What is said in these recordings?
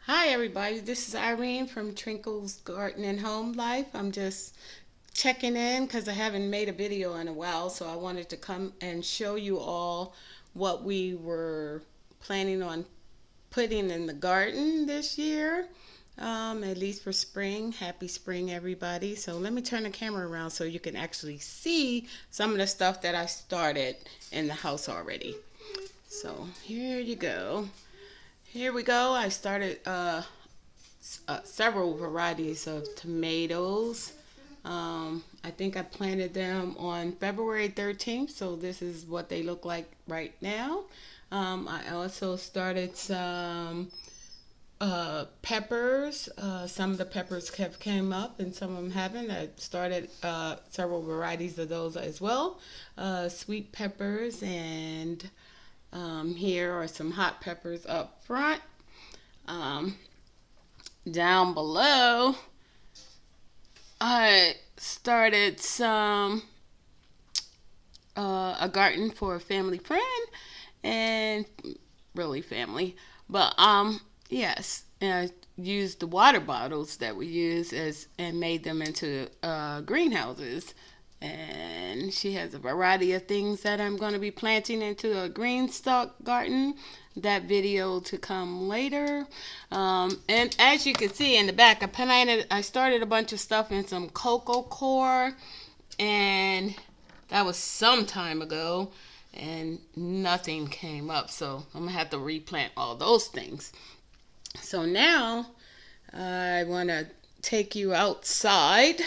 Hi, everybody. This is Irene from Trinkle's Garden and Home Life. I'm just checking in because I haven't made a video in a while, so I wanted to come and show you all what we were planning on putting in the garden this year, at least for spring. Happy spring, everybody. So let me turn the camera around so you can actually see some of the stuff that I started in the house already. So here you go. Here we go. I started several varieties of tomatoes. I think I planted them on February 13th, so this is what they look like right now. I also started some peppers. Some of the peppers have came up and some of them haven't. I started several varieties of those as well. Sweet peppers and here are some hot peppers up front. Um, Down below, I started some a garden for a family friend and really family, but yes, and I used the water bottles that we use as and made them into greenhouses. And she has a variety of things that I'm going to be planting into a green stalk garden. That video to come later. And as you can see in the back, I started a bunch of stuff in some coco coir, and that was some time ago, and nothing came up. So I'm gonna have to replant all those things. So now I want to take you outside.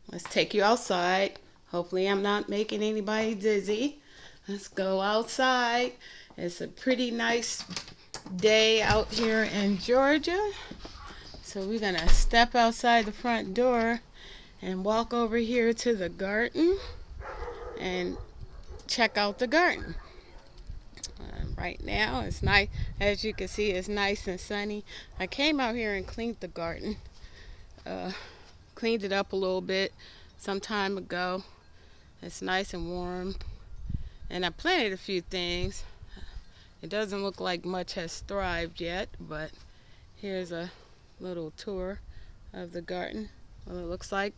Let's take you outside. Hopefully, I'm not making anybody dizzy. Let's go outside. It's a pretty nice day out here in Georgia. So we're going to step outside the front door and walk over here to the garden and check out the garden. Right now, it's nice. As you can see, it's nice and sunny. I came out here and cleaned the garden. Uh, Cleaned it up a little bit some time ago. It's nice and warm. And I planted a few things. It doesn't look like much has thrived yet, but here's a little tour of the garden. Well, it looks like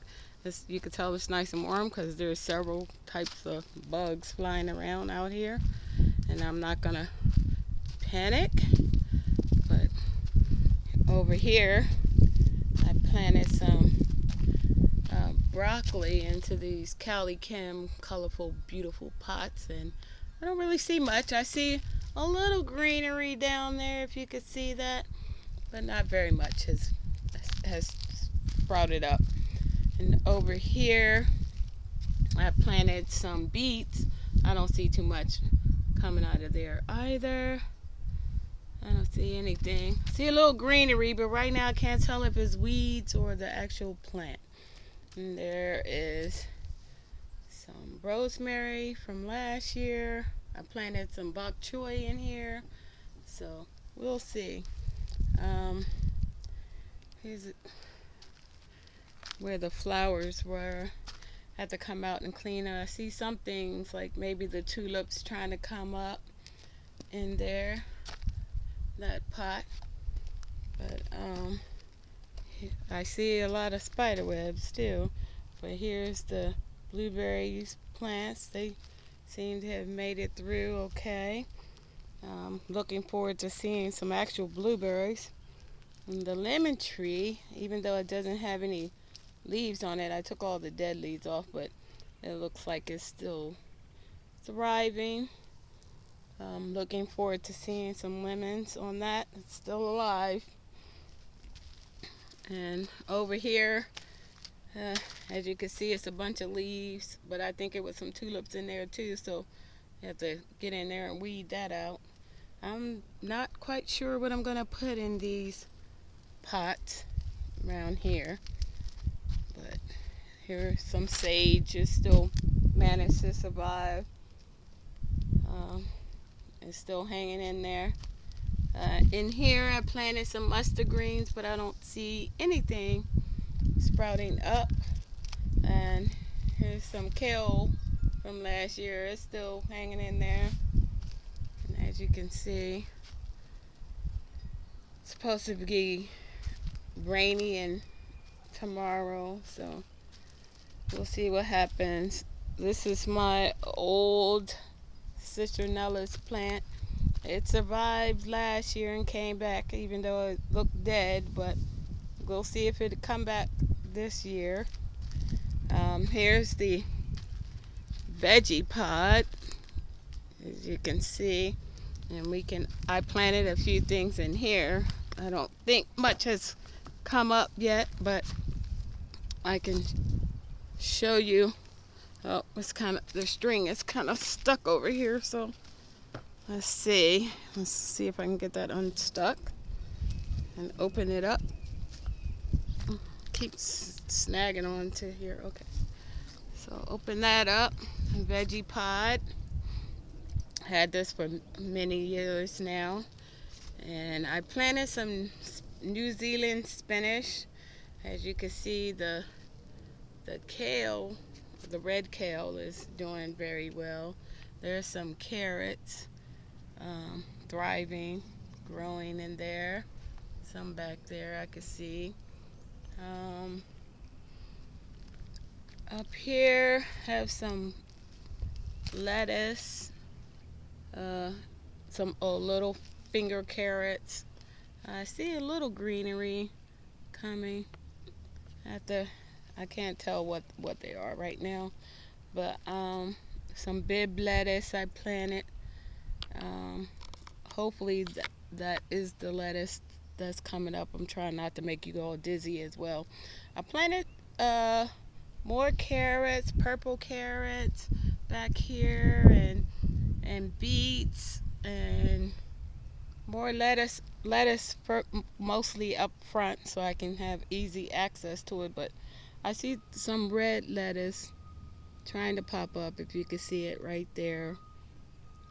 you can tell it's nice and warm because there's several types of bugs flying around out here. And I'm not gonna panic, but over here I planted some broccoli into these Cali Kim colorful, beautiful pots, and I don't really see much. I see a little greenery down there, if you could see that, but not very much has sprouted up. And over here, I planted some beets. I don't see too much coming out of there either. I don't see anything. I see a little greenery, but right now I can't tell if it's weeds or the actual plant. And there is some rosemary from last year. I planted some bok choy in here, so we'll see. Here's where the flowers were. I had to come out and clean it. I see some things like maybe the tulips trying to come up in there, that pot. But I see a lot of spider webs too. But here's the blueberries plants. They seem to have made it through okay. Looking forward to seeing some actual blueberries. And the lemon tree, even though it doesn't have any leaves on it, I took all the dead leaves off, but it looks like it's still thriving. Looking forward to seeing some lemons on that. It's still alive. And over here, as you can see, it's a bunch of leaves, but I think it was some tulips in there too, so you have to get in there and weed that out. I'm not quite sure what I'm going to put in these pots around here, but here's some sage. It still managed to survive. It's still hanging in there. In here I planted some mustard greens, but I don't see anything sprouting up. And here's some kale from last year. It's still hanging in there. And as you can see, it's supposed to be rainy and tomorrow, so we'll see what happens. This is my old citronella's plant. It survived last year and came back even though it looked dead, but we'll see if it'll come back this year. Here's the veggie pod, as you can see, and I planted a few things in here. I don't think much has come up yet, but I can show you. Oh, the string is kind of stuck over here, so let's see if I can get that unstuck and open it up. Keeps snagging onto here. Okay, so open that up. Veggie pod. Had this for many years now, and I planted some New Zealand spinach. As you can see, the kale, the red kale, is doing very well. There's some carrots thriving, growing in there. Some back there I can see. Up here have some lettuce, some little finger carrots. I see a little greenery coming. I can't tell what they are right now, but some bib lettuce I planted. Hopefully that is the lettuce that's coming up. I'm trying not to make you all dizzy as well. I planted more carrots, purple carrots back here, and beets, and more lettuce mostly up front so I can have easy access to it. But I see some red lettuce trying to pop up, if you can see it right there.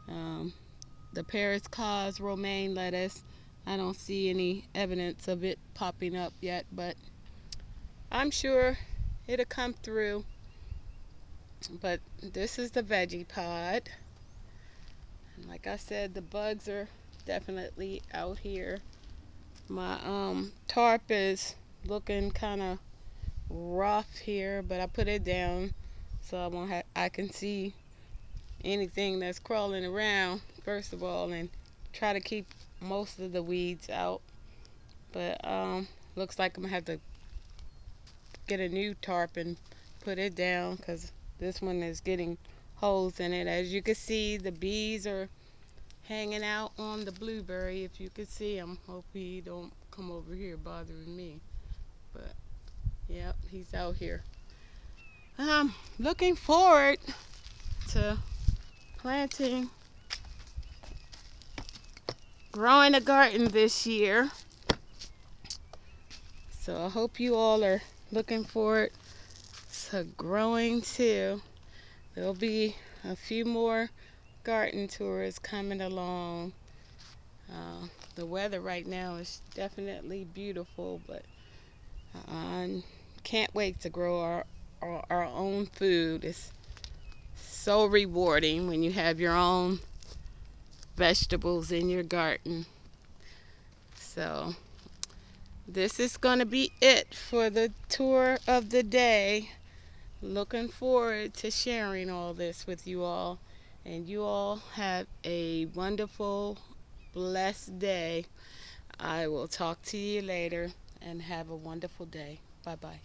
The Paris cause romaine lettuce, I don't see any evidence of it popping up yet, but I'm sure it'll come through. But this is the veggie pod, and like I said, the bugs are definitely out here. My tarp is looking kind of rough here, but I put it down so I can see anything that's crawling around first of all, and try to keep most of the weeds out. But looks like I'm gonna have to get a new tarp and put it down, because this one is getting holes in it. As you can see, the bees are hanging out on the blueberry, if you can see him. Hope he don't come over here bothering me, but yep, he's out here. Looking forward to growing a garden this year, so I hope you all are looking forward to growing too. There'll be a few more garden tours coming along. The weather right now is definitely beautiful, but I can't wait to grow our own food. It's so rewarding when you have your own vegetables in your garden. So this is going to be it for the tour of the day. Looking forward to sharing all this with you all. And you all have a wonderful, blessed day. I will talk to you later, and have a wonderful day. Bye-bye.